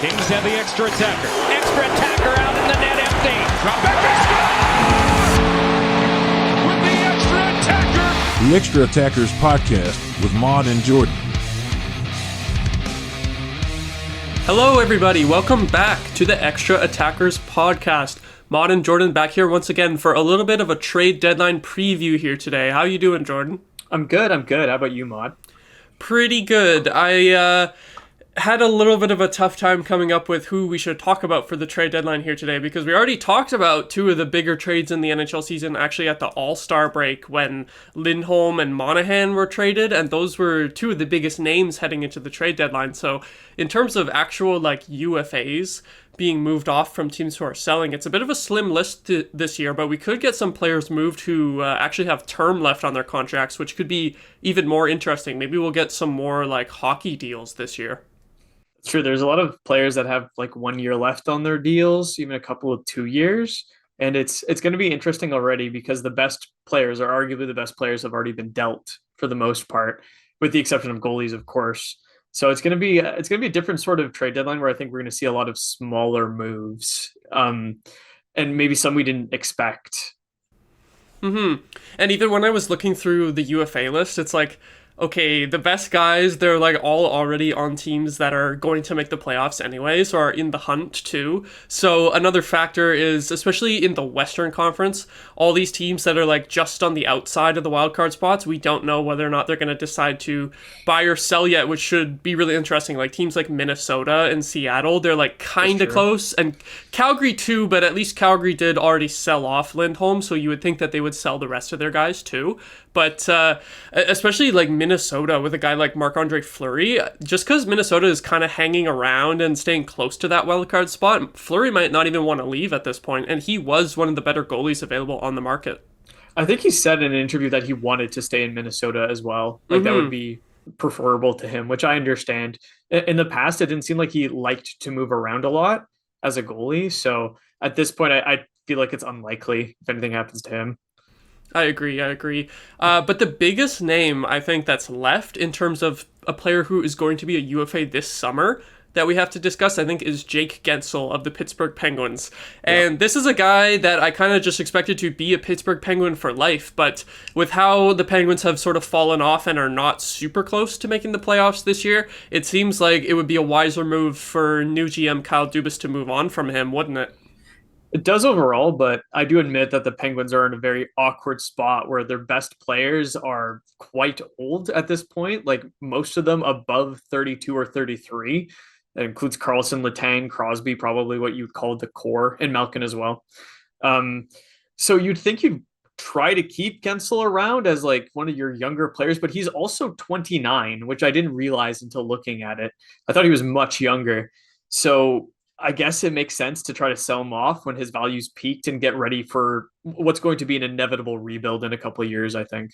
Kings have the extra attacker. Extra attacker out in the net empty. Drop back and score! With the extra attacker! The Extra Attackers Podcast with Maude and Jordan. Hello everybody, welcome back to the Extra Attackers Podcast. Maude and Jordan back here once again for a little bit of a trade deadline preview here today. How you doing, Jordan? I'm good. How about you, Maude? Pretty good. I had a little bit of a tough time coming up with who we should talk about for the trade deadline here today because we already talked about two of the bigger trades in the NHL season actually at the All-Star break when Lindholm and Monahan were traded, and those were two of the biggest names heading into the trade deadline. So in terms of actual UFAs being moved off from teams who are selling, it's a bit of a slim list this year, but we could get some players moved who actually have term left on their contracts, which could be even more interesting. Maybe we'll get some more hockey deals this year. True. There's a lot of players that have 1 year left on their deals, even a couple of 2 years. And it's going to be interesting already because the best players, or arguably the best players, have already been dealt for the most part, with the exception of goalies, of course. So it's going to be a different sort of trade deadline where I think we're going to see a lot of smaller moves, and maybe some we didn't expect. And even when I was looking through the UFA list, it's okay, the best guys, they're all already on teams that are going to make the playoffs anyways, or are in the hunt too. So another factor is, especially in the Western Conference, all these teams that are just on the outside of the wildcard spots, we don't know whether or not they're going to decide to buy or sell yet, which should be really interesting. Teams like Minnesota and Seattle, they're kind of close, and Calgary too, but at least Calgary did already sell off Lindholm, so you would think that they would sell the rest of their guys too. But especially Minnesota with a guy like Marc-Andre Fleury, just because Minnesota is kind of hanging around and staying close to that wildcard spot, Fleury might not even want to leave at this point, and he was one of the better goalies available on the market. I think he said in an interview that he wanted to stay in Minnesota as well. That would be preferable to him, which I understand. In the past, it didn't seem like he liked to move around a lot as a goalie, so at this point, I feel like it's unlikely if anything happens to him. I agree. But the biggest name I think that's left in terms of a player who is going to be a UFA this summer that we have to discuss, I think, is Jake Guentzel of the Pittsburgh Penguins. And this is a guy that I kind of just expected to be a Pittsburgh Penguin for life, but with how the Penguins have sort of fallen off and are not super close to making the playoffs this year, it seems like it would be a wiser move for new GM Kyle Dubas to move on from him, wouldn't it? It does overall, but I do admit that the Penguins are in a very awkward spot where their best players are quite old at this point, most of them above 32 or 33. That includes Carlson, Letang, Crosby, probably what you'd call the core, and Malkin as well. So you'd think you'd try to keep Guentzel around as one of your younger players, but he's also 29, which I didn't realize until looking at it. I thought he was much younger. So I guess it makes sense to try to sell him off when his value's peaked and get ready for what's going to be an inevitable rebuild in a couple of years, I think.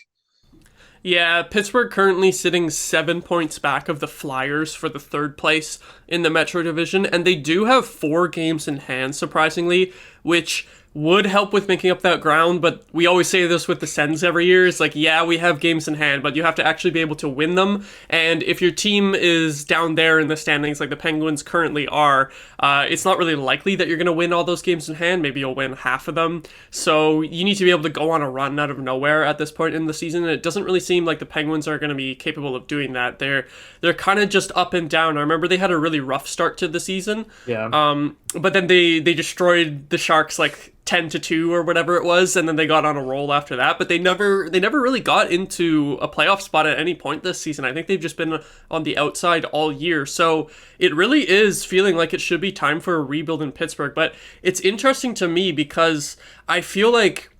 Yeah, Pittsburgh currently sitting 7 points back of the Flyers for the third place in the Metro Division, and they do have 4 games in hand, surprisingly, which would help with making up that ground, but we always say this with the Sens every year. It's we have games in hand, but you have to actually be able to win them, and if your team is down there in the standings like the Penguins currently are, it's not really likely that you're going to win all those games in hand. Maybe you'll win half of them, so you need to be able to go on a run out of nowhere at this point in the season, and it doesn't really seem like the Penguins are going to be capable of doing that. They're kind of just up and down. I remember they had a really rough start to the season, but then they destroyed the Sharks 10-2 or whatever it was, and then they got on a roll after that, but they never really got into a playoff spot at any point this season. I think they've just been on the outside all year, so it really is feeling like it should be time for a rebuild in Pittsburgh. But it's interesting to me because I feel like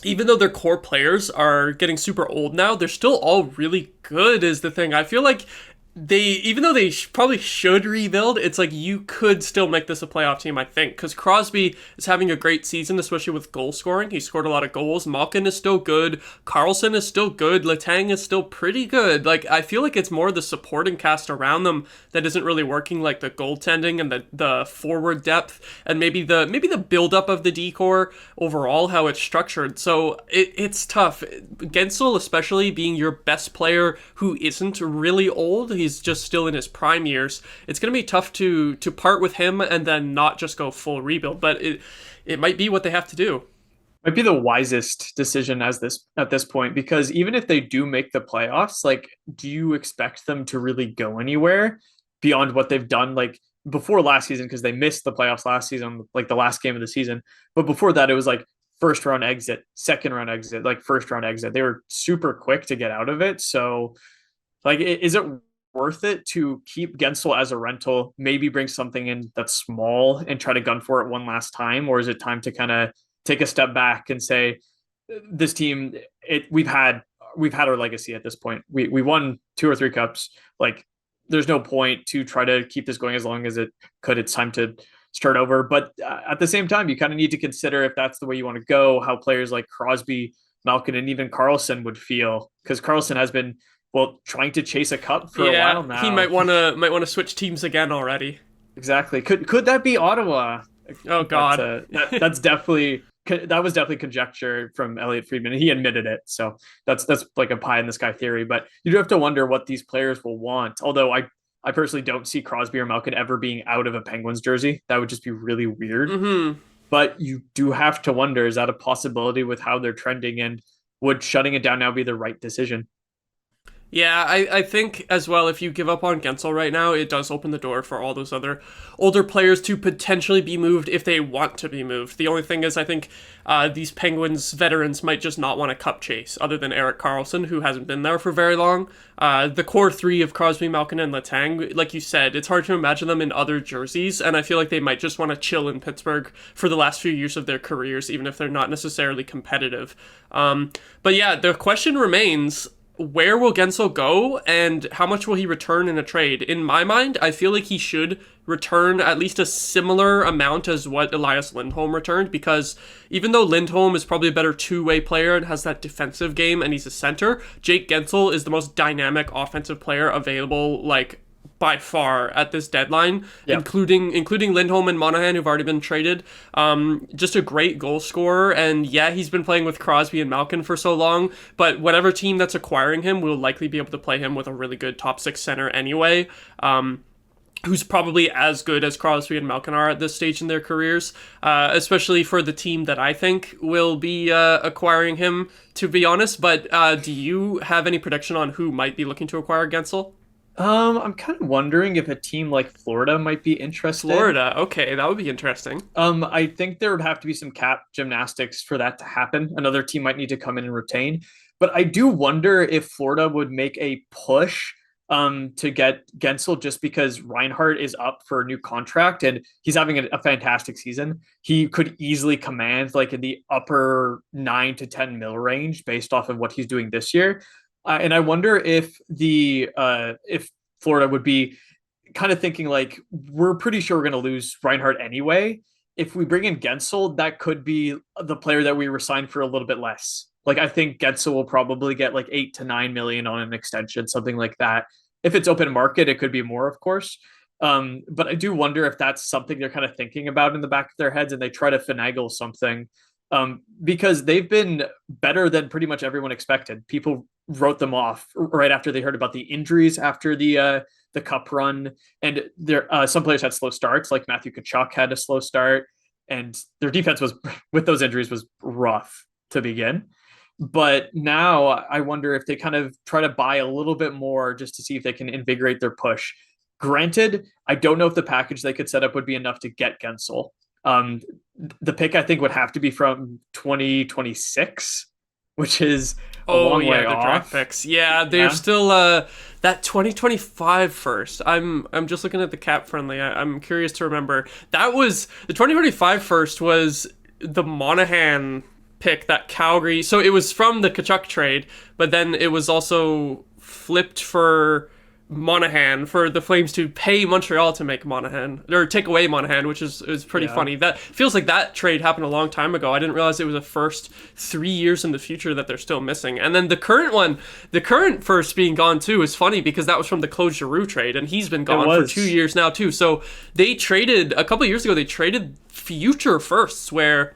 even though their core players are getting super old now, they're still all really good is the thing. I feel like even though they probably should rebuild, it's you could still make this a playoff team, I think, because Crosby is having a great season, especially with goal scoring. He scored a lot of goals. Malkin is still good. Carlson is still good. Letang is still pretty good. I feel like it's more the supporting cast around them that isn't really working, the goaltending and the forward depth, and maybe the buildup of the D-core overall, how it's structured. So it's tough. Guentzel, especially being your best player who isn't really old, He's just still in his prime years. It's going to be tough to part with him and then not just go full rebuild, but it might be what they have to do. Might be the wisest decision at this point, because even if they do make the playoffs, like, do you expect them to really go anywhere beyond what they've done like before last season? Because they missed the playoffs last season, like the last game of the season. But before that, it was like first round exit, second round exit, like first round exit. They were super quick to get out of it. So, like, is it worth it to keep Guentzel as a rental, maybe bring something in that's small and try to gun for it one last time? Or is it time to kind of take a step back and say, this team, we've had our legacy at this point. We won 2 or 3 cups. Like, there's no point to try to keep this going as long as it could. It's time to start over. But at the same time, you kind of need to consider, if that's the way you want to go, how players like Crosby, Malkin, and even Karlsson would feel, because Karlsson has been, well, trying to chase a cup for a while now. He might want to switch teams again already. Exactly. Could that be Ottawa? Oh God, that's definitely. That was definitely conjecture from Elliot Friedman, and he admitted it. So that's like a pie in the sky theory. But you do have to wonder what these players will want. Although I personally don't see Crosby or Malkin ever being out of a Penguins jersey. That would just be really weird. Mm-hmm. But you do have to wonder, is that a possibility with how they're trending, and would shutting it down now be the right decision? Yeah, I think as well, if you give up on Guentzel right now, it does open the door for all those other older players to potentially be moved if they want to be moved. The only thing is, I think these Penguins veterans might just not want a cup chase, other than Erik Karlsson, who hasn't been there for very long. The core 3 of Crosby, Malkin, and Letang, like you said, it's hard to imagine them in other jerseys, and I feel like they might just want to chill in Pittsburgh for the last few years of their careers, even if they're not necessarily competitive. But yeah, the question remains, where will Guentzel go, and how much will he return in a trade? In my mind, I feel like he should return at least a similar amount as what Elias Lindholm returned, because even though Lindholm is probably a better two-way player and has that defensive game and he's a center, Jake Guentzel is the most dynamic offensive player available, like, by far at this deadline, including Lindholm and Monahan, who've already been traded. Just a great goal scorer, and yeah, he's been playing with Crosby and Malkin for so long, but whatever team that's acquiring him will likely be able to play him with a really good top 6 center anyway, who's probably as good as Crosby and Malkin are at this stage in their careers, especially for the team that I think will be acquiring him, to be honest. But do you have any prediction on who might be looking to acquire Guentzel? I'm kind of wondering if a team like Florida might be interested. Florida, okay, that would be interesting. I think there would have to be some cap gymnastics for that to happen. Another team might need to come in and retain. But I do wonder if Florida would make a push to get Guentzel, just because Reinhart is up for a new contract and he's having a fantastic season. He could easily command like in the upper 9 to 10 mil range based off of what he's doing this year. And I wonder if if Florida would be kind of thinking like, we're pretty sure we're going to lose Reinhart anyway. If we bring in Guentzel, that could be the player that we resign for a little bit less. Like, I think Guentzel will probably get like 8 to 9 million on an extension, something like that. If it's open market, it could be more, of course. But I do wonder if that's something they're kind of thinking about in the back of their heads, and they try to finagle something. Because they've been better than pretty much everyone expected. People wrote them off right after they heard about the injuries after the cup run, and there some players had slow starts, like Matthew Tkachuk had a slow start, and their defense was with those injuries was rough to begin. But now I wonder if they kind of try to buy a little bit more just to see if they can invigorate their push. Granted, I don't know if the package they could set up would be enough to get Guentzel. The pick, I think, would have to be from 2026, which is a long way off. Draft picks. Yeah, they're still that 2025 first. I'm just looking at the cap friendly. I'm curious to remember. That was the 2025 first was the Monahan pick that Calgary. So it was from the Tkachuk trade, but then it was also flipped for Monahan, for the Flames to pay Montreal to make Monahan, or take away Monahan, which is pretty funny. That feels like that trade happened a long time ago. I didn't realize it was the first 3 years in the future that they're still missing. And then the current first being gone too is funny, because that was from the Claude Giroux trade, and he's been gone for 2 years now too. So they traded, a couple of years ago, they traded future firsts, where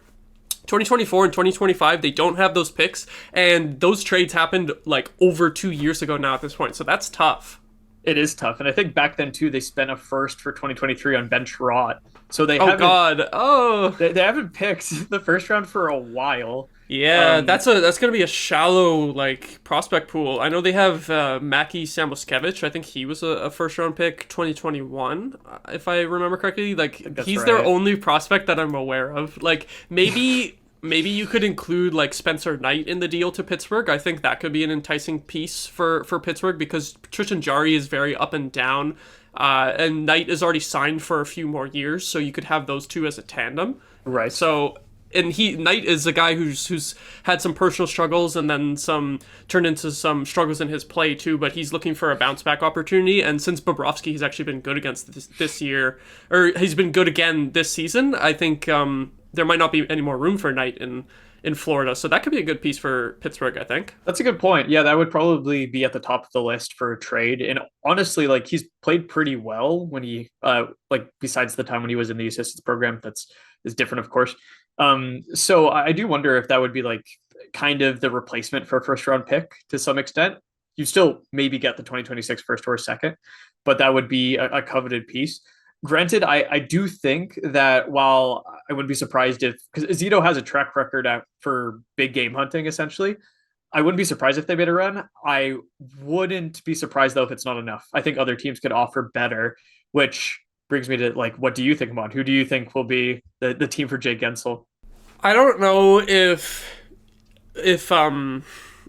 2024 and 2025, they don't have those picks, and those trades happened like over 2 years ago now at this point. So that's tough. It is tough. And I think back then too, they spent a first for 2023 on Ben Sherratt. So they Oh haven't God. Oh. they haven't picked the first round for a while. Yeah, Um, that's gonna be a shallow like prospect pool. I know they have Mackie Samoskevich. I think he was a first round pick 2021, if I remember correctly. Like that's he's their right. only prospect that I'm aware of. Like maybe you could include like Spencer Knight in the deal to Pittsburgh. I think that could be an enticing piece for Pittsburgh because Tristan Jarry is very up and down. And Knight is already signed for a few more years, so you could have those two as a tandem. Right. So and Knight is a guy who's had some personal struggles and then some turned into some struggles in his play too, but he's looking for a bounce back opportunity. And since Bobrovsky has actually been good against this year, or he's been good again this season, I think there might not be any more room for Knight in Florida. So that could be a good piece for Pittsburgh, I think. That's a good point. Yeah, that would probably be at the top of the list for a trade. And honestly, like he's played pretty well when he like besides the time when he was in the assistance program, that's is different, of course. So I do wonder if that would be like kind of the replacement for a first round pick to some extent. You still maybe get the 2026 first or second, but that would be a coveted piece. Granted, I do think that while I wouldn't be surprised if, because Zito has a track record for big game hunting, essentially, I wouldn't be surprised if they made a run. I wouldn't be surprised, though, if it's not enough. I think other teams could offer better, which brings me to, like, what do you think, Maude? Who do you think will be the team for Jake Guentzel? I don't know if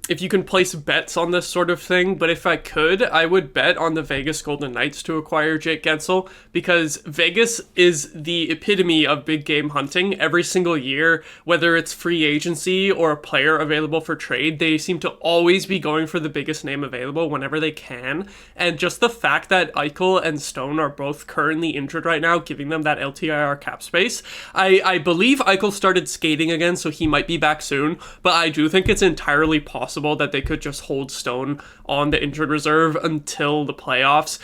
if you can place bets on this sort of thing, but if I could, I would bet on the Vegas Golden Knights to acquire Jake Guentzel because Vegas is the epitome of big game hunting every single year, whether it's free agency or a player available for trade. They seem to always be going for the biggest name available whenever they can. And just the fact that Eichel and Stone are both currently injured right now, giving them that LTIR cap space. I believe Eichel started skating again, so he might be back soon, but I do think it's entirely possible that they could just hold Stone on the injured reserve until the playoffs.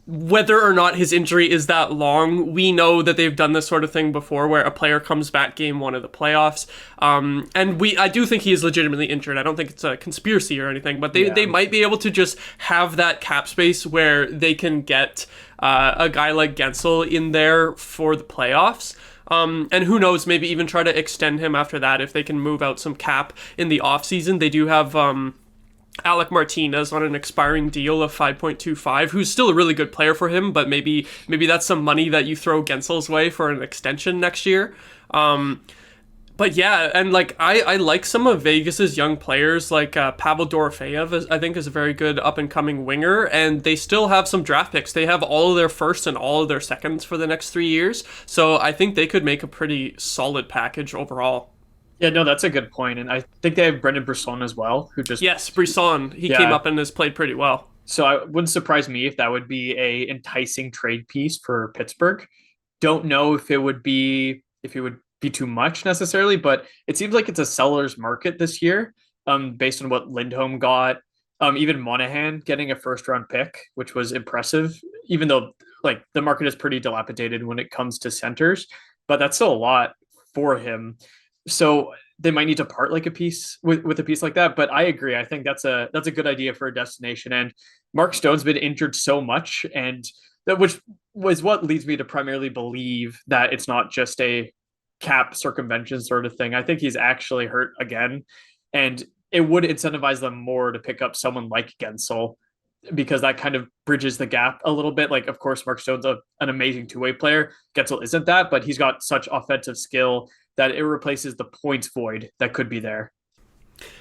Whether or not his injury is that long, we know that they've done this sort of thing before where a player comes back game one of the playoffs. And I do think he is legitimately injured. I don't think it's a conspiracy or anything, but they might be able to just have that cap space where they can get a guy like Guentzel in there for the playoffs. And who knows, maybe even try to extend him after that if they can move out some cap in the offseason. They do have Alec Martinez on an expiring deal of 5.25, who's still a really good player for him, but maybe that's some money that you throw Guentzel's way for an extension next year. But yeah, and like I like some of Vegas's young players, like Pavel Dorofeyev, I think is a very good up and coming winger, and they still have some draft picks. They have all of their firsts and all of their seconds for the next 3 years, so I think they could make a pretty solid package overall. Yeah, no, that's a good point. And I think they have Brendan Brisson as well, who just Yes, Brisson, he came up and has played pretty well. So it wouldn't surprise me if that would be a enticing trade piece for Pittsburgh. Don't know if it would be too much necessarily, but it seems like it's a seller's market this year, based on what Lindholm got. Even Monahan getting a first round pick, which was impressive, even though like the market is pretty dilapidated when it comes to centers, but that's still a lot for him. So they might need to part like a piece with a piece like that. But I agree. I think that's a good idea for a destination. And Mark Stone's been injured so much, and that which was what leads me to primarily believe that it's not just a cap circumvention sort of thing. I think he's actually hurt again, and it would incentivize them more to pick up someone like Guentzel because that kind of bridges the gap a little bit. Like, of course, Mark Stone's an amazing two-way player. Guentzel isn't that, but he's got such offensive skill that it replaces the points void that could be there.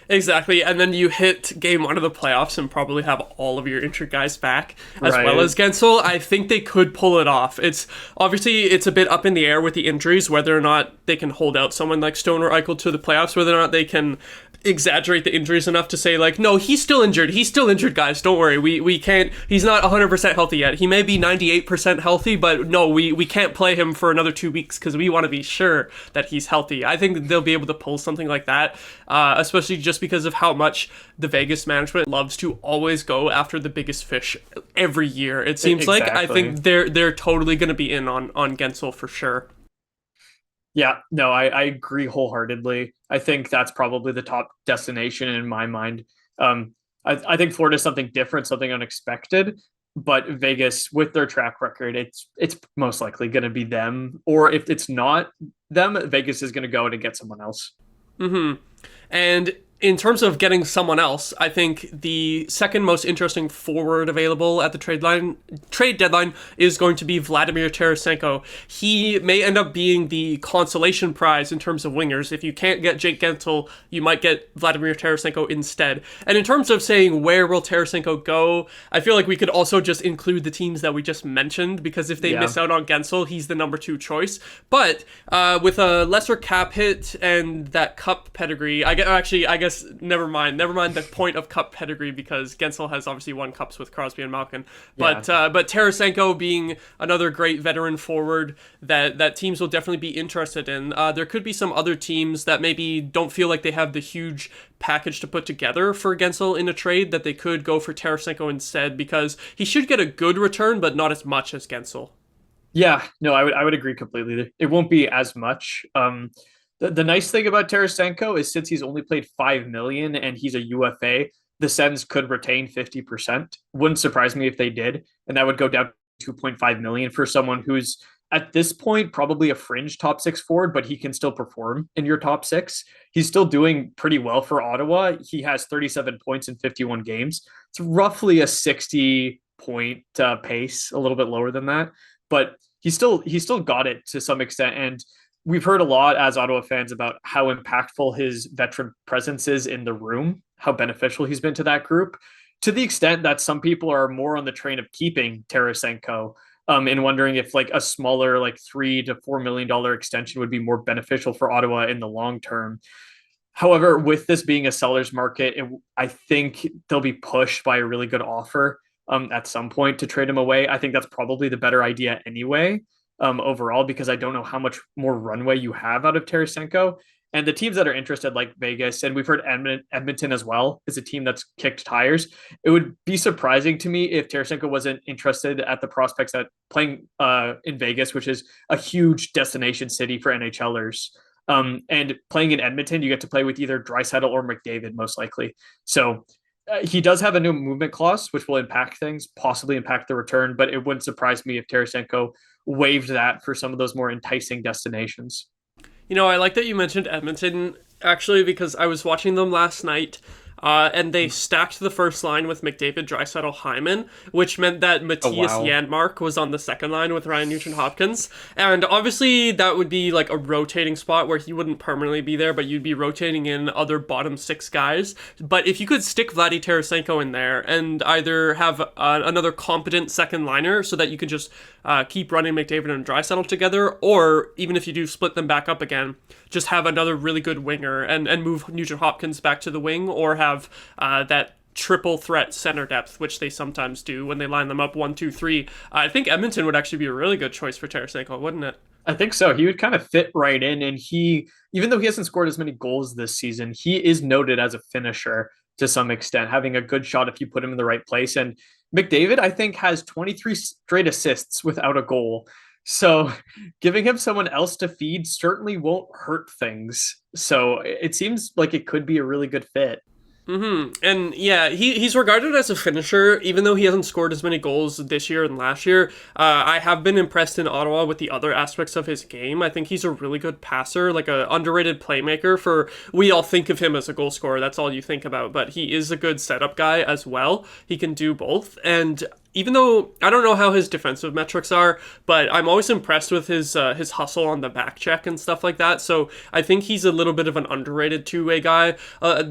Exactly, and then you hit game one of the playoffs and probably have all of your injured guys back, as Right. well as Guentzel. I think they could pull it off. It's a bit up in the air with the injuries, whether or not they can hold out someone like Stone or Eichel to the playoffs, whether or not they can exaggerate the injuries enough to say like, no, he's still injured, guys, don't worry, we can't, he's not 100% healthy yet, he may be 98% healthy, but no, we can't play him for another 2 weeks because we want to be sure that he's healthy. I think they'll be able to pull something like that, especially just because of how much the Vegas management loves to always go after the biggest fish every year. It seems like I think they're totally going to be in on Guentzel for sure. Yeah, no, I agree wholeheartedly. I think that's probably the top destination in my mind. I think Florida is something different, something unexpected. But Vegas, with their track record, it's most likely going to be them. Or if it's not them, Vegas is going to go in and get someone else. And in terms of getting someone else, I think the second most interesting forward available at the trade deadline is going to be Vladimir Tarasenko. He may end up being the consolation prize in terms of wingers. If you can't get Jake Guentzel, you might get Vladimir Tarasenko instead. And in terms of saying where will Tarasenko go, I feel like we could also just include the teams that we just mentioned, because if they miss out on Guentzel, he's the number 2 choice. But with a lesser cap hit and that cup pedigree, I guess never mind the point of cup pedigree, because Guentzel has obviously won cups with Crosby and Malkin. But Tarasenko being another great veteran forward that teams will definitely be interested in. There could be some other teams that maybe don't feel like they have the huge package to put together for Guentzel in a trade, that they could go for Tarasenko instead, because he should get a good return, but not as much as Guentzel. Yeah, no, I would agree completely. It won't be as much. The nice thing about Tarasenko is, since he's only played 5 million and he's a UFA, the Sens could retain 50%. Wouldn't surprise me if they did, and that would go down to 2.5 million for someone who's at this point probably a fringe top 6 forward, but he can still perform in your top 6. He's still doing pretty well for Ottawa. He has 37 points in 51 games. It's roughly a 60-point pace, a little bit lower than that, but he still got it to some extent. And we've heard a lot as Ottawa fans about how impactful his veteran presence is in the room, how beneficial he's been to that group, to the extent that some people are more on the train of keeping Tarasenko, and wondering if like a smaller, like $3 to $4 million extension would be more beneficial for Ottawa in the long term. However, with this being a seller's market, I think they'll be pushed by a really good offer at some point to trade him away. I think that's probably the better idea anyway. Overall, because I don't know how much more runway you have out of Tarasenko. And the teams that are interested, like Vegas, and we've heard Edmonton as well, is a team that's kicked tires. It would be surprising to me if Tarasenko wasn't interested at the prospects at playing in Vegas, which is a huge destination city for NHLers. And playing in Edmonton, you get to play with either Draisaitl or McDavid, most likely. So he does have a new movement clause, which will impact things, possibly impact the return, but it wouldn't surprise me if Tarasenko waived that for some of those more enticing destinations. You know, I like that you mentioned Edmonton, actually, because I was watching them last night, and they stacked the first line with McDavid, Draisaitl, Hyman, which meant that Matthias Janmark was on the second line with Ryan Nugent-Hopkins. And obviously, that would be like a rotating spot where he wouldn't permanently be there, but you'd be rotating in other bottom 6 guys. But if you could stick Vladdy Tarasenko in there and either have another competent second liner so that you could just keep running McDavid and Draisaitl together, or even if you do split them back up again, just have another really good winger and move Nugent-Hopkins back to the wing, or have that triple threat center depth, which they sometimes do when they line them up 1, 2, 3. I think Edmonton would actually be a really good choice for Tarasenko, wouldn't it? I think so. He would kind of fit right in, and even though he hasn't scored as many goals this season, he is noted as a finisher to some extent, having a good shot if you put him in the right place. And McDavid, I think, has 23 straight assists without a goal. So giving him someone else to feed certainly won't hurt things. So it seems like it could be a really good fit. And yeah, he's regarded as a finisher, even though he hasn't scored as many goals this year and last year. I have been impressed in Ottawa with the other aspects of his game. I think he's a really good passer, like an underrated playmaker. We all think of him as a goal scorer, that's all you think about, but he is a good setup guy as well. He can do both, and even though I don't know how his defensive metrics are, but I'm always impressed with his hustle on the back check and stuff like that. So I think he's a little bit of an underrated two-way guy.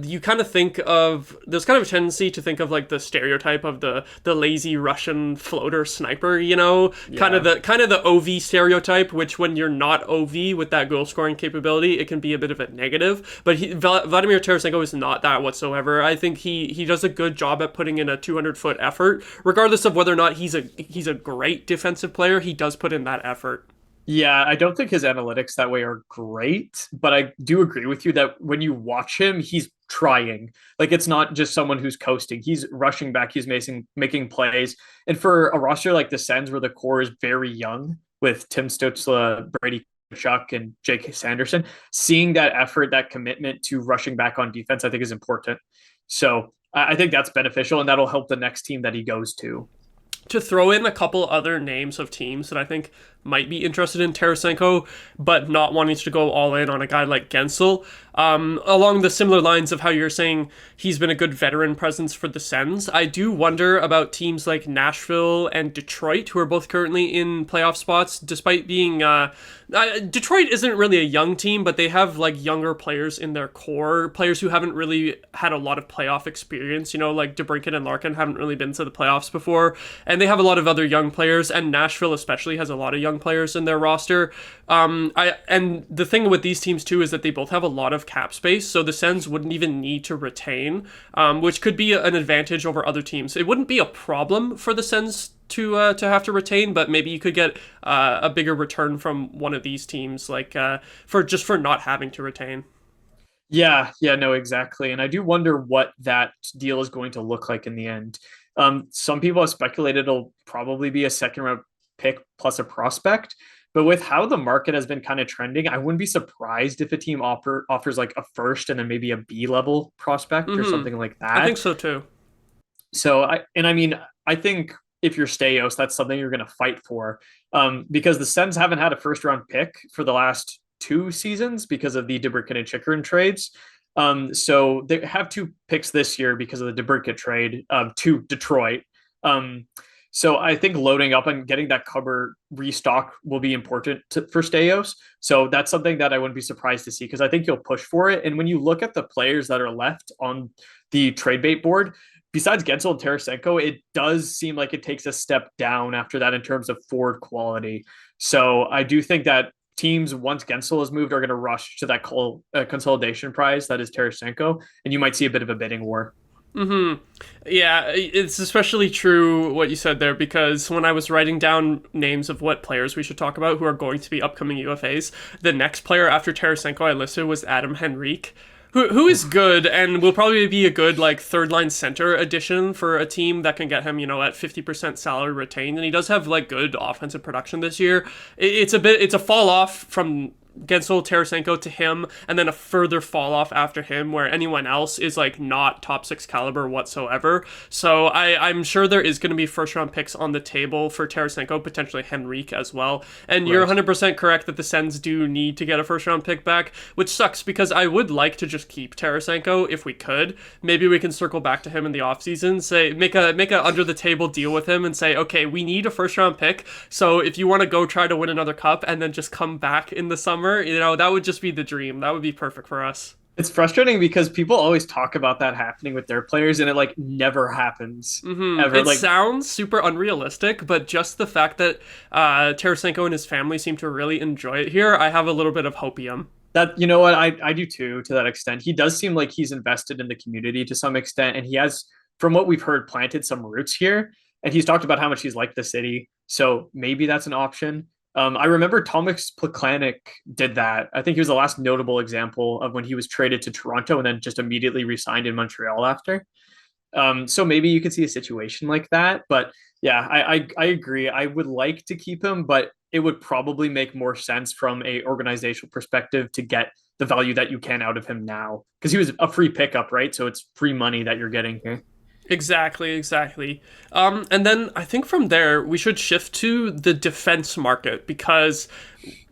You kind of think of, there's kind of a tendency to think of like the stereotype of the lazy Russian floater sniper, you know, kind of the OV stereotype, which when you're not OV with that goal scoring capability, it can be a bit of a negative. But Vladimir Tarasenko is not that whatsoever. I think he does a good job at putting in a 200-foot effort, regardless of whether or not he's a great defensive player. He does put in that effort. Yeah, I don't think his analytics that way are great, but I do agree with you that when you watch him, he's trying. Like, it's not just someone who's coasting. He's rushing back, he's making plays. And for a roster like the Sens, where the core is very young, with Tim Stützle, Brady Tkachuk, and Jake Sanderson, seeing that effort, that commitment to rushing back on defense, I think is important. So I think that's beneficial, and that'll help the next team that he goes to. to throw in a couple other names of teams that I think might be interested in Tarasenko, but not wanting to go all in on a guy like Guentzel. Along the similar lines of how you're saying he's been a good veteran presence for the Sens, I do wonder about teams like Nashville and Detroit, who are both currently in playoff spots, despite being... Detroit isn't really a young team, but they have like younger players in their core, players who haven't really had a lot of playoff experience, like DeBrincat and Larkin haven't really been to the playoffs before, and they have a lot of other young players, and Nashville especially has a lot of young players in their roster. And the thing with these teams too is that they both have a lot of cap space, so the Sens wouldn't even need to retain, which could be an advantage over other teams. It wouldn't be a problem for the Sens to have to retain, but maybe you could get a bigger return from one of these teams, like for not having to retain. Yeah, no, exactly. And I do wonder what that deal is going to look like in the end. Some people have speculated it'll probably be a second round pick plus a prospect. But with how the market has been kind of trending, I wouldn't be surprised if a team offers like a first and then maybe a B level prospect or something like that. I think so too. So I think if you're Staios, that's something you're going to fight for, because the Sens haven't had a first round pick for the last 2 seasons because of the DeBrincat and Chychrun trades. So they have 2 picks this year because of the DeBrincat trade to Detroit. So I think loading up and getting that cupboard restock will be important for Staios. So that's something that I wouldn't be surprised to see, because I think you'll push for it. And when you look at the players that are left on the trade bait board, besides Guentzel and Tarasenko, it does seem like it takes a step down after that in terms of forward quality. So I do think that teams, once Guentzel is moved, are going to rush to that consolidation prize that is Tarasenko, and you might see a bit of a bidding war. Yeah, it's especially true what you said there, because when I was writing down names of what players we should talk about who are going to be upcoming UFAs, the next player after Tarasenko I listed was Adam Henrique, who is good and will probably be a good like third line center addition for a team that can get him, at 50% salary retained, and he does have like good offensive production this year. It's a fall off from Guentzel, Tarasenko to him, and then a further fall off after him where anyone else is like not top 6 caliber whatsoever. So I'm sure there is going to be first round picks on the table for Tarasenko, potentially Henrique as well. And You're 100% correct that the Sens do need to get a first round pick back, which sucks because I would like to just keep Tarasenko if we could. Maybe we can circle back to him in the offseason, say make a under the table deal with him and say, okay, we need a first round pick, so if you want to go try to win another cup and then just come back in the summer, that would just be the dream. That would be perfect for us. It's frustrating because people always talk about that happening with their players, and it like never happens. Ever. It sounds super unrealistic, but just the fact that Tarasenko and his family seem to really enjoy it here, I have a little bit of hopium. That, you know what, I do too, to that extent. He does seem like he's invested in the community to some extent, and he has, from what we've heard, planted some roots here. And he's talked about how much he's liked the city, so maybe that's an option. I remember Tomas Plekanec did that. I think he was the last notable example of when he was traded to Toronto and then just immediately re-signed in Montreal after. So maybe you could see a situation like that. But yeah, I agree. I would like to keep him, but it would probably make more sense from a organizational perspective to get the value that you can out of him now, because he was a free pickup, right? So it's free money that you're getting here. Exactly. And then I think from there, we should shift to the defense market, because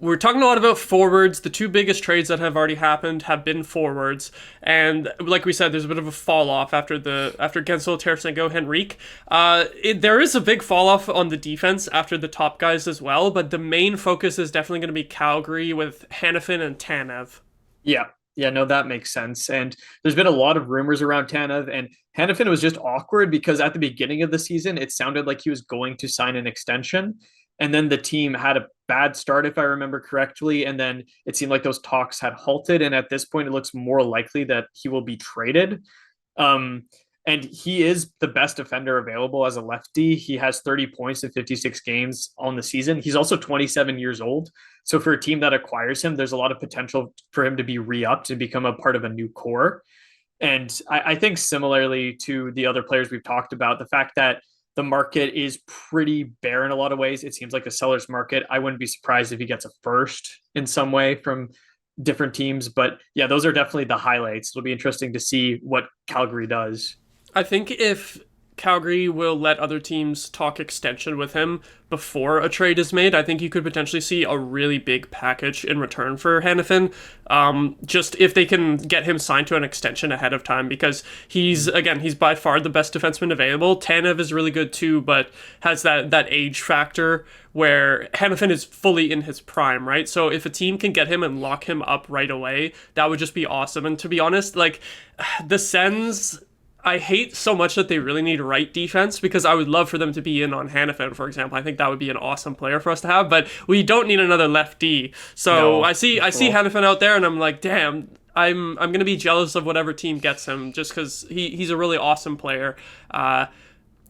we're talking a lot about forwards. The 2 biggest trades that have already happened have been forwards. And like we said, there's a bit of a fall off after Guentzel, Tarasenko, Henrique. There is a big fall off on the defense after the top guys as well, but the main focus is definitely going to be Calgary with Hanifin and Tanev. Yeah, no, that makes sense. And there's been a lot of rumors around Tanev, and Hanifin was just awkward because at the beginning of the season, it sounded like he was going to sign an extension. And then the team had a bad start, if I remember correctly. And then it seemed like those talks had halted. And at this point, it looks more likely that he will be traded. And he is the best defender available as a lefty. He has 30 points in 56 games on the season. He's also 27 years old. So for a team that acquires him, there's a lot of potential for him to be re-upped and become a part of a new core. And I think similarly to the other players we've talked about, the fact that the market is pretty bare in a lot of ways. It seems like a seller's market. I wouldn't be surprised if he gets a first in some way from different teams. But yeah, those are definitely the highlights. It'll be interesting to see what Calgary does. I think if Calgary will let other teams talk extension with him before a trade is made. I think you could potentially see a really big package in return for Hanifin, just if they can get him signed to an extension ahead of time, because he's by far the best defenseman available. Tanev is really good too, but has that age factor where Hanifin is fully in his prime, right? So if a team can get him and lock him up right away, that would just be awesome. And to be honest, like, the Sens, I hate so much that they really need right defense, because I would love for them to be in on Hanifin, for example. I think that would be an awesome player for us to have, but we don't need another left D. So I see Hanifin out there, and I'm like, damn, I'm gonna be jealous of whatever team gets him, just because he's a really awesome player.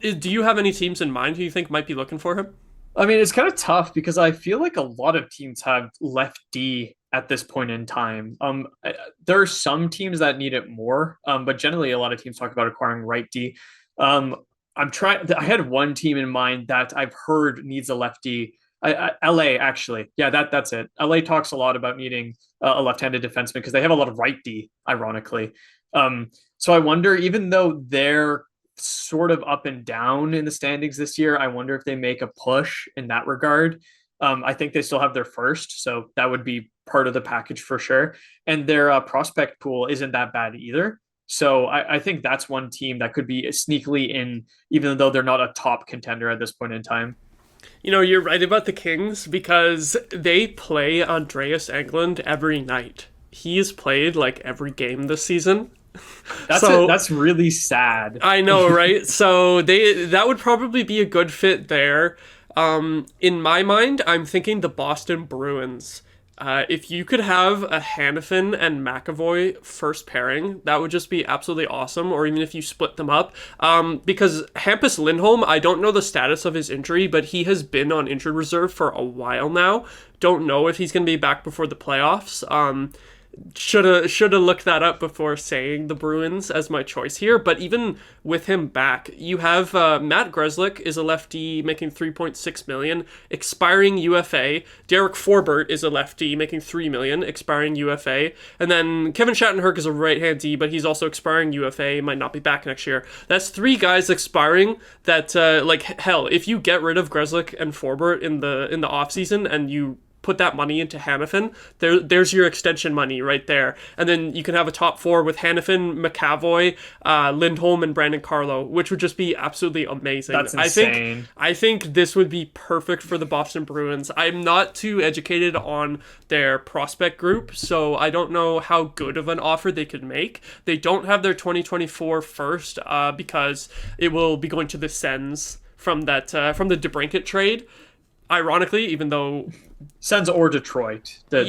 Do you have any teams in mind who you think might be looking for him? I mean, it's kind of tough because I feel like a lot of teams have left D at this point in time. There are some teams that need it more, but generally a lot of teams talk about acquiring right D. I had one team in mind that I've heard needs a lefty. LA, actually. Yeah, that's it. LA talks a lot about needing a left-handed defenseman because they have a lot of right D, ironically. So I wonder, even though they're sort of up and down in the standings this year, I wonder if they make a push in that regard. I think they still have their first, so that would be part of the package for sure. And their prospect pool isn't that bad either. So I think that's one team that could be sneakily in, even though they're not a top contender at this point in time. You know, you're right about the Kings, because they play Andreas Englund every night. He's played like every game this season. That's really sad. I know, right? So that would probably be a good fit there. In my mind, I'm thinking the Boston Bruins. If you could have a Hanifin and McAvoy first pairing, that would just be absolutely awesome. Or even if you split them up, because Hampus Lindholm, I don't know the status of his injury, but he has been on injured reserve for a while now. Don't know if he's going to be back before the playoffs. Shoulda looked that up before saying the Bruins as my choice here. But even with him back, you have Matt Grzelcyk is a lefty making $3.6 million, expiring UFA. Derek Forbort is a lefty making $3 million, expiring UFA. And then Kevin Shattenhurst is a right-hand D, but he's also expiring UFA, might not be back next year. That's three guys expiring that, hell, if you get rid of Grzelcyk and Forbort in the offseason and you put that money into Hanifin, there's your extension money right there. And then you can have a top four with Hanifin, McAvoy, Lindholm, and Brandon Carlo, which would just be absolutely amazing. That's insane. I think this would be perfect for the Boston Bruins. I'm not too educated on their prospect group, so I don't know how good of an offer they could make. They don't have their 2024 first, because it will be going to the Sens from the DeBrincat trade. Ironically, even though Sens or Detroit. But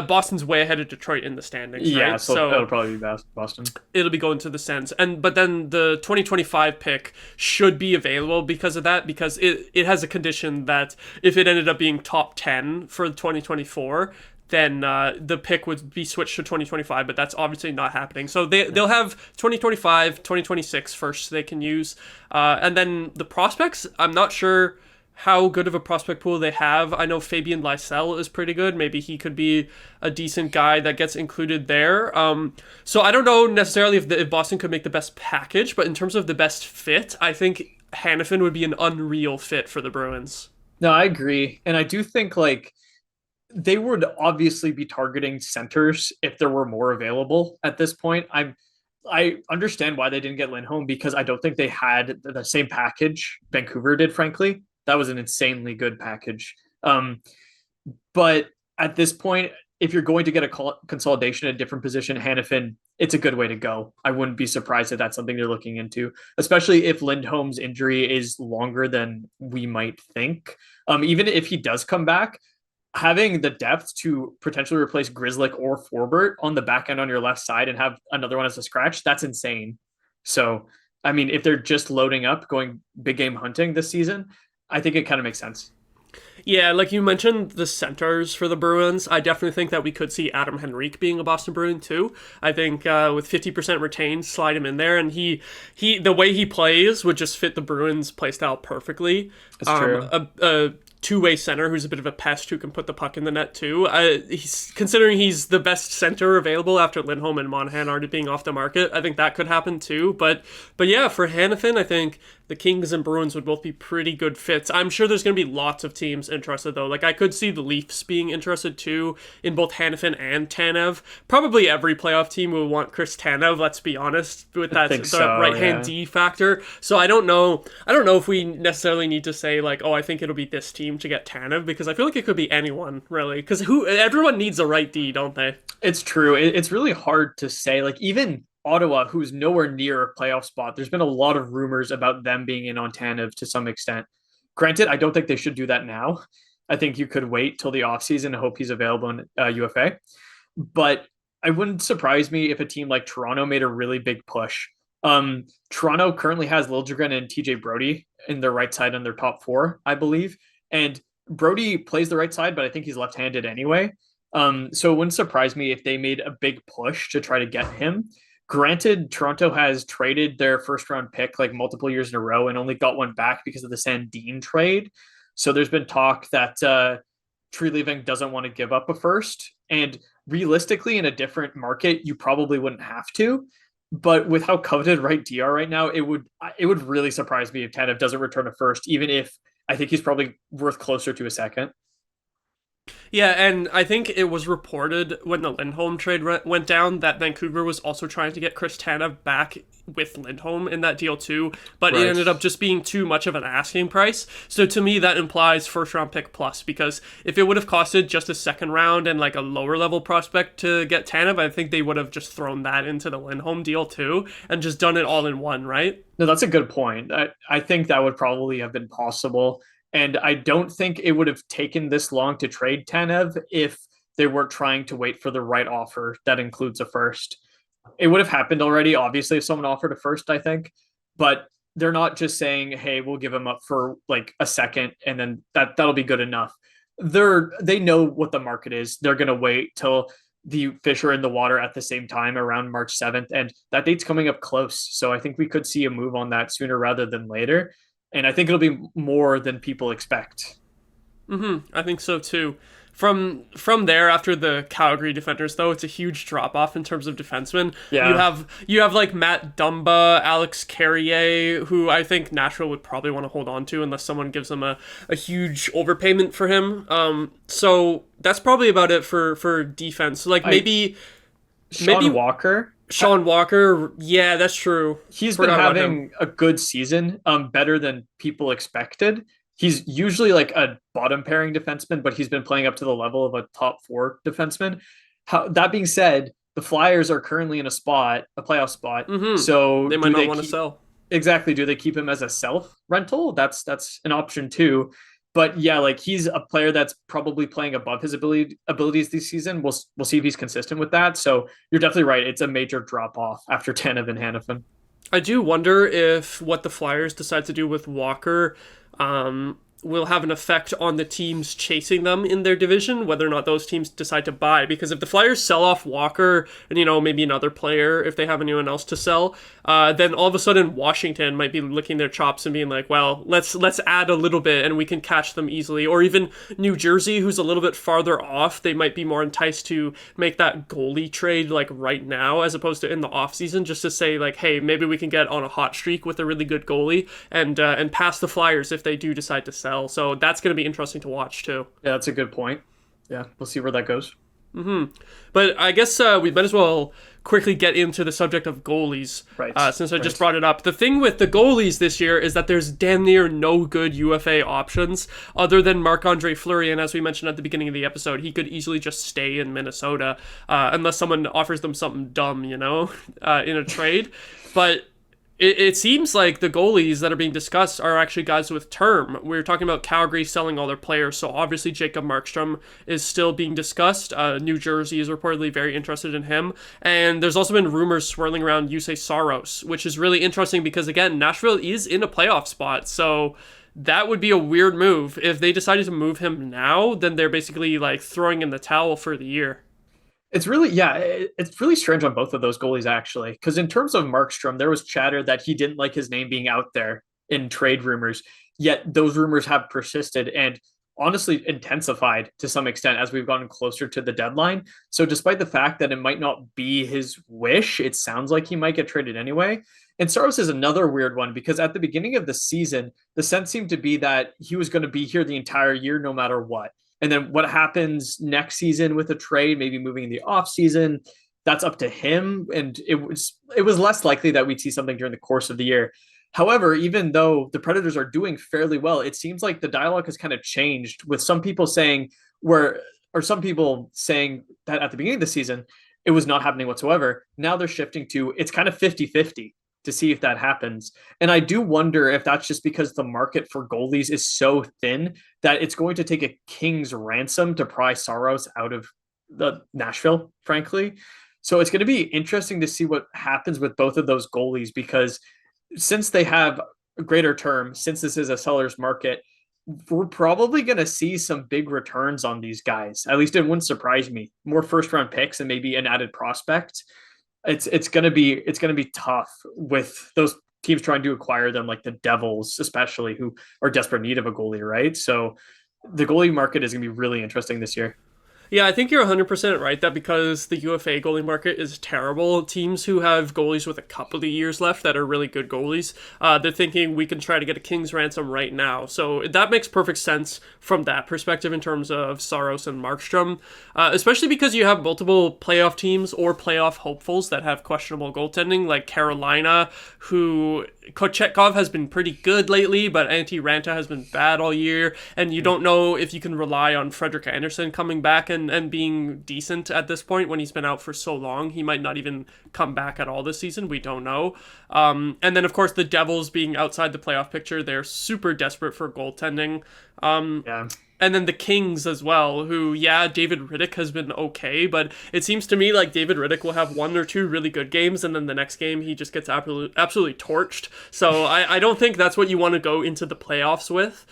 Boston's way ahead of Detroit in the standings. Yeah, right? so it'll probably be Boston. It'll be going to the Sens, but then the 2025 pick should be available because of that, because it has a condition that if it ended up being top 10 for 2024, then the pick would be switched to 2025, but that's obviously not happening. So they'll have 2025, 2026 first they can use, and then the prospects, I'm not sure how good of a prospect pool they have. I know Fabian Lysell is pretty good. Maybe he could be a decent guy that gets included there. So I don't know necessarily if Boston could make the best package, but in terms of the best fit, I think Hanifin would be an unreal fit for the Bruins. No, I agree. And I do think they would obviously be targeting centers if there were more available at this point. I understand why they didn't get Lindholm, because I don't think they had the same package Vancouver did, frankly. That was an insanely good package. But at this point, if you're going to get a consolidation at a different position, Hanifin, it's a good way to go. I wouldn't be surprised if that's something they're looking into, especially if Lindholm's injury is longer than we might think. Even if he does come back, having the depth to potentially replace Grzelcyk or Forbort on the back end on your left side and have another one as a scratch, that's insane. So, I mean, if they're just loading up, going big game hunting this season, I think it kind of makes sense. Yeah, like you mentioned, the centers for the Bruins, I definitely think that we could see Adam Henrique being a Boston Bruin too. I think with 50% retained, slide him in there, and he the way he plays would just fit the Bruins' playstyle perfectly. That's true. A two-way center who's a bit of a pest who can put the puck in the net too. Considering he's the best center available after Lindholm and Monahan already being off the market, I think that could happen too. But yeah, for Hanifin, I think the Kings and Bruins would both be pretty good fits. I'm sure there's going to be lots of teams interested though. Like I could see the Leafs being interested too in both Hanifin and Tanev. Probably every playoff team will want Chris Tanev, let's be honest, with that right-hand D factor. So I don't know if we necessarily need to say like, oh, I think it'll be this team to get Tanev, because I feel like it could be anyone really, because everyone needs a right D, don't they? It's true. It's really hard to say. Like even Ottawa, who's nowhere near a playoff spot, there's been a lot of rumors about them being in on Tanev to some extent. Granted, I don't think they should do that now. I think you could wait till the offseason and hope he's available in UFA. But it wouldn't surprise me if a team like Toronto made a really big push. Toronto currently has Liljegren and TJ Brody in their right side on their top four, I believe. And Brody plays the right side, but I think he's left-handed anyway. So it wouldn't surprise me if they made a big push to try to get him. Granted, Toronto has traded their first-round pick like multiple years in a row and only got one back because of the Sandin trade. So there's been talk that Treliving doesn't want to give up a first. And realistically, in a different market, you probably wouldn't have to. But with how coveted right D are right now, it would really surprise me if Tanev doesn't return a first, even if I think he's probably worth closer to a second. Yeah, and I think it was reported when the Lindholm trade went down that Vancouver was also trying to get Chris Tanev back with Lindholm in that deal too, but It ended up just being too much of an asking price. So to me, that implies first round pick plus, because if it would have costed just a second round and like a lower level prospect to get Tanev, I think they would have just thrown that into the Lindholm deal too and just done it all in one, right? No, that's a good point. I think that would probably have been possible. And I don't think it would have taken this long to trade Tanev if they weren't trying to wait for the right offer that includes a first. It would have happened already, obviously, if someone offered a first, I think. But they're not just saying, hey, we'll give him up for like a second and then that'll be good enough. They know what the market is. They're going to wait till the fish are in the water at the same time around March 7th. And that date's coming up close. So I think we could see a move on that sooner rather than later. And I think it'll be more than people expect. I think so too. From there, after the Calgary defenders, though, it's a huge drop off in terms of defensemen. Yeah. You have like Matt Dumba, Alex Carrier, who I think Nashville would probably want to hold on to unless someone gives them a huge overpayment for him. So that's probably about it for defense. Like maybe Walker. Sean Walker, yeah, that's true. He's been having a good season, better than people expected. He's usually like a bottom pairing defenseman, but he's been playing up to the level of a top four defenseman. That being said, the Flyers are currently in a playoff spot. So they might not want to sell. Exactly. Do they keep him as a self rental? That's an option too. But yeah, like he's a player that's probably playing above his abilities this season. We'll see if he's consistent with that. So you're definitely right. It's a major drop off after Tanev and Hanifin. I do wonder if what the Flyers decide to do with Walker will have an effect on the teams chasing them in their division, whether or not those teams decide to buy. Because if the Flyers sell off Walker and, maybe another player, if they have anyone else to sell, then all of a sudden Washington might be licking their chops and being like, well, let's add a little bit and we can catch them easily. Or even New Jersey, who's a little bit farther off, they might be more enticed to make that goalie trade like right now as opposed to in the offseason, just to say like, hey, maybe we can get on a hot streak with a really good goalie and pass the Flyers if they do decide to sell. So that's going to be interesting to watch too. Yeah, that's a good point. Yeah, we'll see where that goes. But I guess we might as well quickly get into the subject of goalies, since I just brought it up. The thing with the goalies this year is that there's damn near no good UFA options other than Marc-Andre Fleury, and as we mentioned at the beginning of the episode, he could easily just stay in Minnesota unless someone offers them something dumb, in a trade. But it seems like the goalies that are being discussed are actually guys with term. We're talking about Calgary selling all their players, so obviously Jacob Markstrom is still being discussed. New Jersey is reportedly very interested in him. And there's also been rumors swirling around Juuse Saros, which is really interesting because, again, Nashville is in a playoff spot, so that would be a weird move. If they decided to move him now, then they're basically like throwing in the towel for the year. It's really strange on both of those goalies, actually, because in terms of Markstrom, there was chatter that he didn't like his name being out there in trade rumors, yet those rumors have persisted. And honestly intensified to some extent as we've gotten closer to the deadline. So despite the fact that it might not be his wish, it sounds like he might get traded anyway. And Saros is another weird one because at the beginning of the season, the sense seemed to be that he was going to be here the entire year no matter what. And then what happens next season with a trade, maybe moving in the off season, that's up to him. And it was less likely that we'd see something during the course of the year. However, even though the Predators are doing fairly well, it seems like the dialogue has kind of changed with some people saying some people saying that at the beginning of the season, it was not happening whatsoever. Now they're shifting to it's kind of 50-50 to see if that happens. And I do wonder if that's just because the market for goalies is so thin that it's going to take a king's ransom to pry Saros out of the Nashville, frankly. So it's going to be interesting to see what happens with both of those goalies because since they have a greater term, since this is a seller's market, we're probably going to see some big returns on these guys. At least it wouldn't surprise me. More first round picks and maybe an added prospect. It's going to be tough with those teams trying to acquire them, like the Devils, especially, who are desperate need of a goalie, right? So the goalie market is going to be really interesting this year. Yeah, I think you're 100% right that because the UFA goalie market is terrible, teams who have goalies with a couple of years left that are really good goalies, they're thinking we can try to get a king's ransom right now. So that makes perfect sense from that perspective in terms of Saros and Markstrom, especially because you have multiple playoff teams or playoff hopefuls that have questionable goaltending, like Carolina, who Kochetkov has been pretty good lately, but Antti Ranta has been bad all year, and you don't know if you can rely on Frederik Andersen coming back and being decent at this point when he's been out for so long. He might not even come back at all this season. We don't know. And then, of course, the Devils being outside the playoff picture, they're super desperate for goaltending. Yeah. And then the Kings as well, who, yeah, David Rittich has been okay, but it seems to me like David Rittich will have one or two really good games, and then the next game he just gets absolutely torched. So I don't think that's what you want to go into the playoffs with.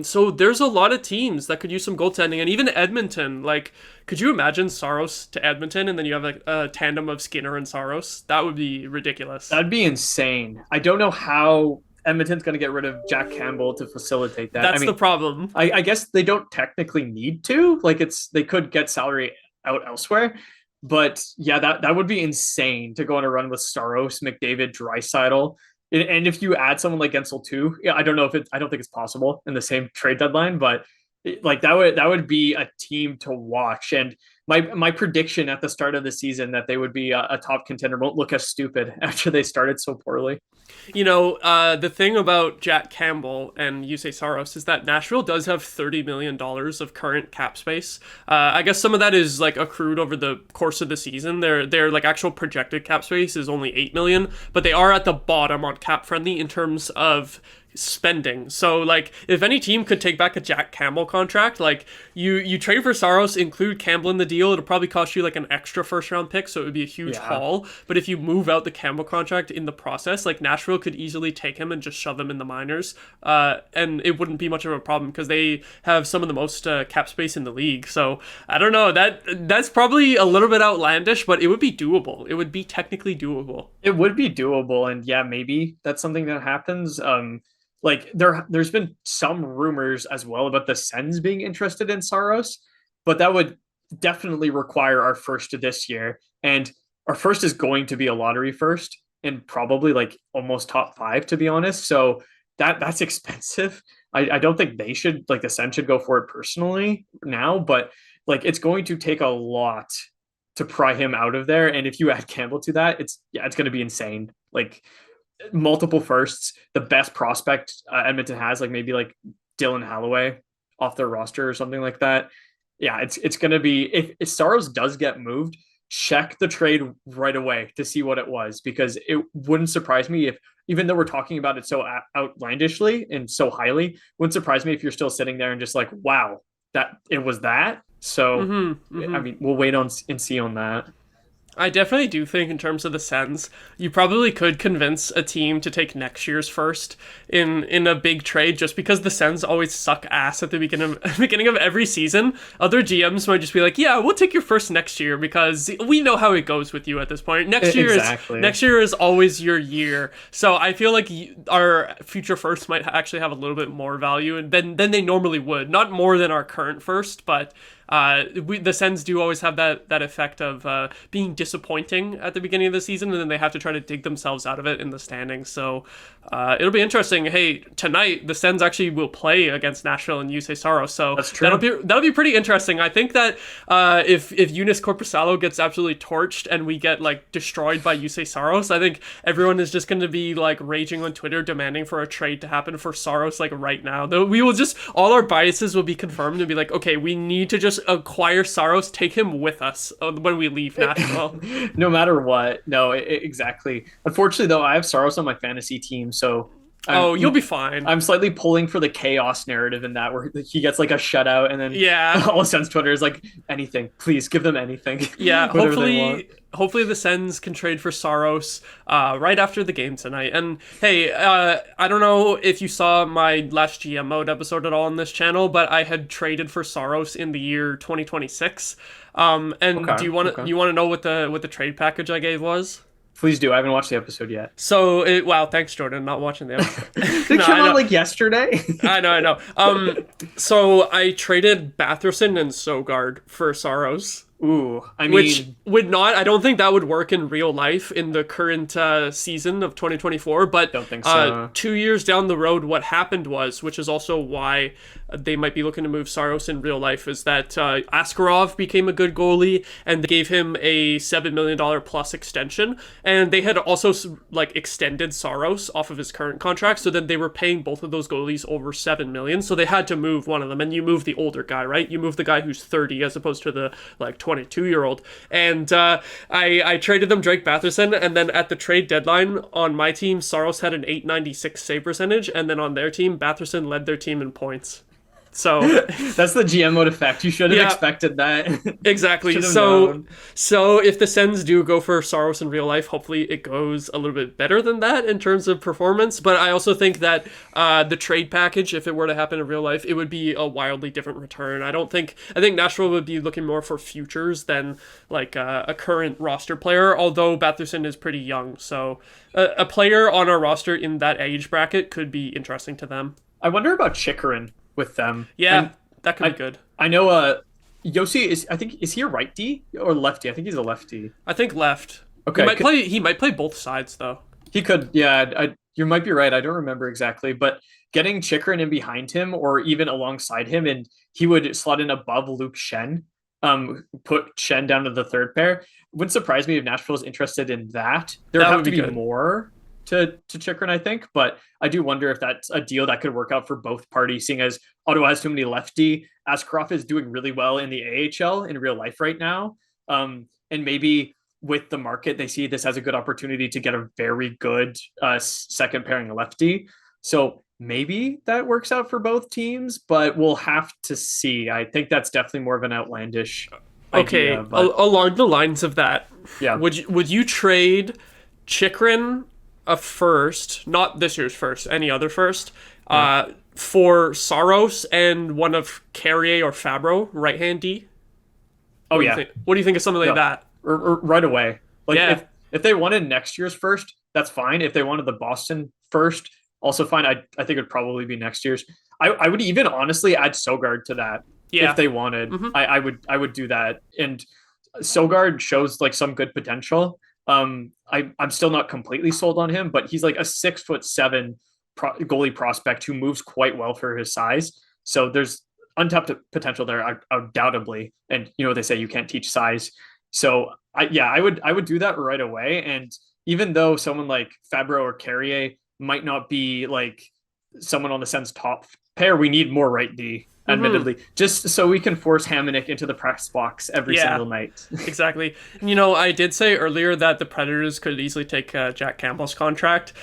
So there's a lot of teams that could use some goaltending, and even Edmonton. Like, could you imagine Saros to Edmonton, and then you have a tandem of Skinner and Saros? That would be ridiculous. That'd be insane. I don't know how Edmonton's going to get rid of Jack Campbell to facilitate that. That's the problem. I guess they don't technically need to. Like, they could get salary out elsewhere. But yeah, that would be insane to go on a run with Saros, McDavid, Draisaitl. And if you add someone like Guentzel too, yeah, I don't think it's possible in the same trade deadline, but like that would be a team to watch. And my prediction at the start of the season that they would be a top contender won't look as stupid after they started so poorly. You know, the thing about Jack Campbell and Juuse Saros is that Nashville does have $30 million of current cap space. I guess some of that is like accrued over the course of the season. Their like actual projected cap space is only $8 million, but they are at the bottom on Cap Friendly in terms of spending. So like if any team could take back a Jack Campbell contract, like you trade for Saros, include Campbell in the deal, it'll probably cost you like an extra first round pick, so it would be a huge haul. But if you move out the Campbell contract in the process, like Nashville could easily take him and just shove him in the minors, and it wouldn't be much of a problem because they have some of the most cap space in the league. So I don't know, that's probably a little bit outlandish, but it would be doable. It would be technically doable. It would be doable, and yeah, maybe that's something that happens. Like there's been some rumors as well about the Sens being interested in Saros, but that would definitely require our first this year. And our first is going to be a lottery first and probably like almost top 5, to be honest. So that's expensive. I don't think they should, like the Sens should go for it personally now, but like it's going to take a lot to pry him out of there. And if you add Campbell to that, it's going to be insane. Like multiple firsts, the best prospect Edmonton has, like maybe like Dylan Holloway off their roster or something like that. Yeah, it's going to be, if Saros does get moved, check the trade right away to see what it was, because it wouldn't surprise me if, even though we're talking about it so outlandishly and so highly, wouldn't surprise me if you're still sitting there and just like, wow, that it was that. So I mean, we'll wait on and see on that. I definitely do think in terms of the Sens, you probably could convince a team to take next year's first in a big trade just because the Sens always suck ass at the beginning of every season. Other GMs might just be like, yeah, we'll take your first next year because we know how it goes with you at this point. Next year is always your year. So I feel like our future first might actually have a little bit more value than they normally would. Not more than our current first, but the Sens do always have that effect of being disappointing at the beginning of the season, and then they have to try to dig themselves out of it in the standings. So it'll be interesting. Hey, tonight the Sens actually will play against Nashville and Juuse Saros, so that's true. That'll be pretty interesting. I think that if Joonas Korpisalo gets absolutely torched and we get like destroyed by Juuse Saros, I think everyone is just going to be like raging on Twitter demanding for a trade to happen for Saros like right now. We will just, all our biases will be confirmed and be like, okay, we need to just acquire Saros, take him with us when we leave Nashville. No matter what. No, exactly. Unfortunately, though, I have Saros on my fantasy team, so you'll be fine. I'm slightly pulling for the chaos narrative in that, where he gets like a shutout, and then all of Sens Twitter is like, anything, please give them anything. Yeah, hopefully the Sens can trade for Saros right after the game tonight. And hey, I don't know if you saw my last GM mode episode at all on this channel, but I had traded for Saros in the year 2026. Do you want to know what the trade package I gave was? Please do. I haven't watched the episode yet. So, wow, thanks, Jordan, not watching the episode. It came out like yesterday. I know. So I traded Batherson and Sogard for Saros. Ooh, which would not, I don't think that would work in real life in the current season of 2024, but don't think so. 2 years down the road, what happened was, which is also why they might be looking to move Saros in real life, is that Askarov became a good goalie, and they gave him a $7 million plus extension, and they had also like extended Saros off of his current contract, so then they were paying both of those goalies over $7 million, so they had to move one of them, and you move the older guy, right? You move the guy who's 30 as opposed to the like 22-year-old. And I traded them Drake Batherson, and then at the trade deadline on my team, Saros had an .896 save percentage, and then on their team, Batherson led their team in points. So that's the GM mode effect. You should have expected that. Exactly. So if the Sens do go for Saros in real life, hopefully it goes a little bit better than that in terms of performance. But I also think that the trade package, if it were to happen in real life, it would be a wildly different return. I think Nashville would be looking more for futures than like a current roster player, although Batherson is pretty young. So a player on our roster in that age bracket could be interesting to them. I wonder about Chychrun with them. Yeah, that could be good. I know Josi is he a right D or lefty? I think he's a lefty. I think left. Okay. He might play both sides though. He could, yeah. You might be right. I don't remember exactly, but getting Chychrun in behind him or even alongside him, and he would slot in above Luke Schenn, put Schenn down to the third pair. Wouldn't surprise me if Nashville's interested in that. There would have to be more to Chychrun, I think, but I do wonder if that's a deal that could work out for both parties, seeing as Ottawa has too many lefty. Askarov is doing really well in the AHL in real life right now. And maybe with the market, they see this as a good opportunity to get a very good second pairing lefty. So maybe that works out for both teams, but we'll have to see. I think that's definitely more of an outlandish idea. Okay, along the lines of that, yeah. Would you trade Chychrun a first, not this year's first, any other first, for Saros and one of Carrier or Fabro, right-hand D? What do you think of something like that? Right away. Like if they wanted next year's first, that's fine. If they wanted the Boston first, also fine. I think it would probably be next year's. I would even honestly add Sogard to that if they wanted. Mm-hmm. I would do that. And Sogard shows like some good potential. I'm still not completely sold on him, but he's like a 6'7" goalie prospect who moves quite well for his size. So there's untapped potential there, undoubtedly. And you know what they say, you can't teach size. So I would do that right away. And even though someone like Fabro or Carrier might not be like someone on the Sens top pair, we need more right D, admittedly, just so we can force Hamonic into the press box every single night. Exactly. I did say earlier that the Predators could easily take Jack Campbell's contract.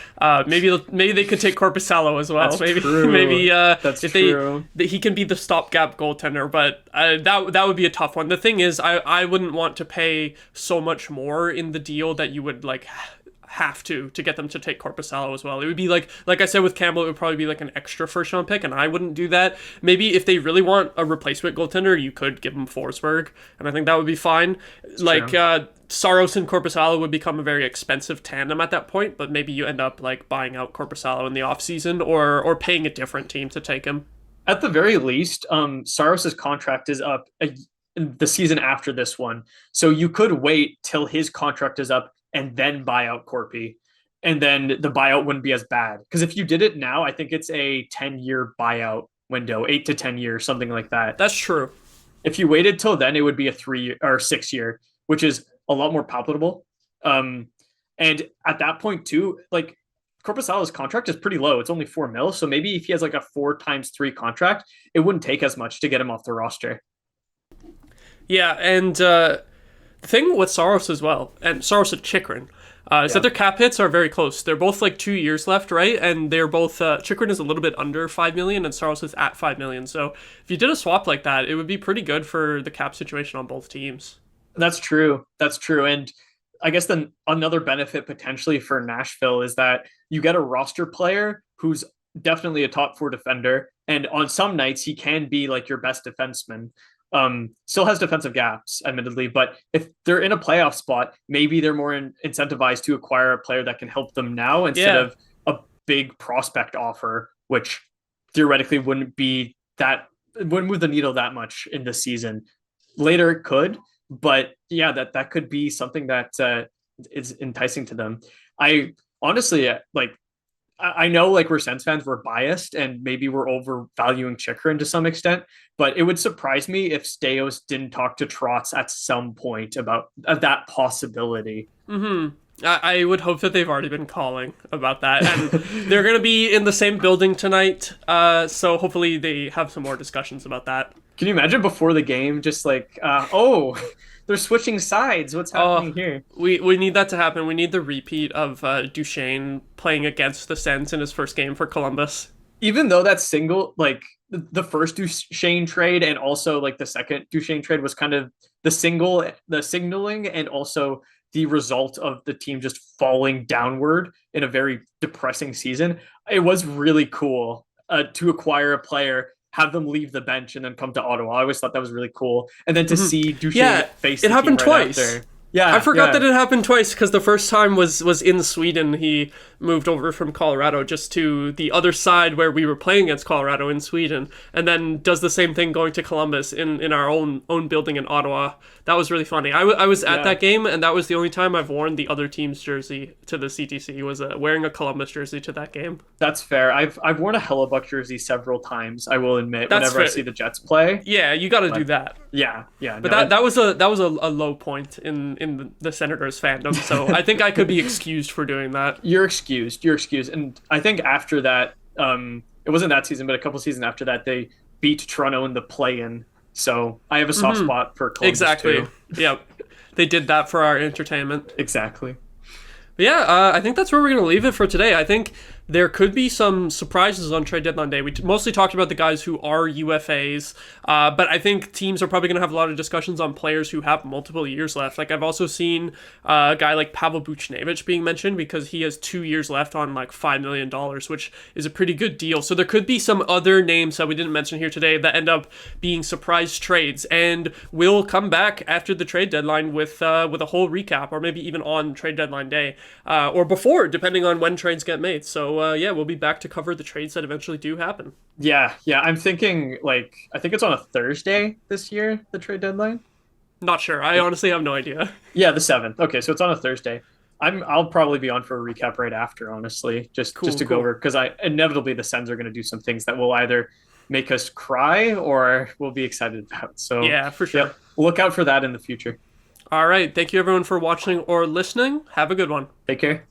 Maybe they could take Korpisalo as well. That's maybe true. maybe That's if true. he can be the stopgap goaltender, but that would be a tough one. The thing is, I wouldn't want to pay so much more in the deal that you would like have to get them to take Korpisalo as well. It would be like I said with Campbell, it would probably be like an extra first round pick, and I wouldn't do that. Maybe if they really want a replacement goaltender, you could give them Forsberg, and I think that would be fine. Saros and Korpisalo would become a very expensive tandem at that point, but maybe you end up like buying out Korpisalo in the offseason or paying a different team to take him. At the very least, Saros's contract is up the season after this one, so you could wait till his contract is up and then buy out Corpy, and then the buyout wouldn't be as bad. Because if you did it now, I think it's a 10-year buyout window, 8 to 10 years, something like that. That's true. If you waited till then, it would be a 3 or 6 year, which is a lot more palatable. And at that point too, like Korpisalo's contract is pretty low. It's only $4 million. So maybe if he has like a 4x3 contract, it wouldn't take as much to get him off the roster. Yeah, and the thing with Saros as well, and Saros and Chychrun, is that their cap hits are very close. They're both like 2 years left, right? And they're both, Chychrun is a little bit under $5 million and Saros is at $5 million. So if you did a swap like that, it would be pretty good for the cap situation on both teams. That's true. And I guess then another benefit potentially for Nashville is that you get a roster player who's definitely a top 4 defender. And on some nights, he can be like your best defenseman. Still has defensive gaps, admittedly, but if they're in a playoff spot, maybe they're more incentivized to acquire a player that can help them now instead of a big prospect offer, which theoretically wouldn't move the needle that much in the season. Later it could, but yeah, that could be something that is enticing to them. I honestly I know like we're Sens fans, we're biased and maybe we're overvaluing Chychrun to some extent, but it would surprise me if Staios didn't talk to Trotz at some point about that possibility. I would hope that they've already been calling about that, and they're going to be in the same building tonight, so hopefully they have some more discussions about that. Can you imagine before the game, just like, they're switching sides. What's happening here? We need that to happen. We need the repeat of Duchesne playing against the Sens in his first game for Columbus. Even though that single, like the first Duchesne trade and also like the second Duchesne trade was kind of the signaling and also the result of the team just falling downward in a very depressing season. It was really cool to acquire a player, have them leave the bench and then come to Ottawa. I always thought that was really cool. And then to see Duchesne face the it happened team right twice. after. Yeah, I forgot that it happened twice because the first time was in Sweden. He moved over from Colorado just to the other side where we were playing against Colorado in Sweden, and then does the same thing going to Columbus in our own building in Ottawa. That was really funny. I was at that game, and that was the only time I've worn the other team's jersey to the CTC, was wearing a Columbus jersey to that game. That's fair. I've worn a Hellebuck jersey several times, I will admit, whenever I see the Jets play. Yeah, you got to do that. Yeah. But that was a low point in the Senators fandom, so I think I could be excused for doing that. You're excused. And I think after that, it wasn't that season, but a couple seasons after that, they beat Toronto in the play-in. So I have a soft spot for Columbus too. Yeah, they did that for our entertainment. Exactly. But yeah, I think that's where we're going to leave it for today. I think there could be some surprises on trade deadline day. We mostly talked about the guys who are UFAs, but I think teams are probably going to have a lot of discussions on players who have multiple years left. Like I've also seen a guy like Pavel Buchnevich being mentioned because he has 2 years left on like $5 million, which is a pretty good deal. So there could be some other names that we didn't mention here today that end up being surprise trades, and we'll come back after the trade deadline with a whole recap, or maybe even on trade deadline day or before, depending on when trades get made. So we'll be back to cover the trades that eventually do happen. Yeah. I'm thinking I think it's on a Thursday this year, the trade deadline. Not sure. I honestly have no idea. Yeah, the 7th. Okay, so it's on a Thursday. I'll probably be on for a recap right after, honestly, just to go over, because inevitably the Sens are going to do some things that will either make us cry or we'll be excited about. So yeah, for sure. Look out for that in the future. All right. Thank you everyone for watching or listening. Have a good one. Take care.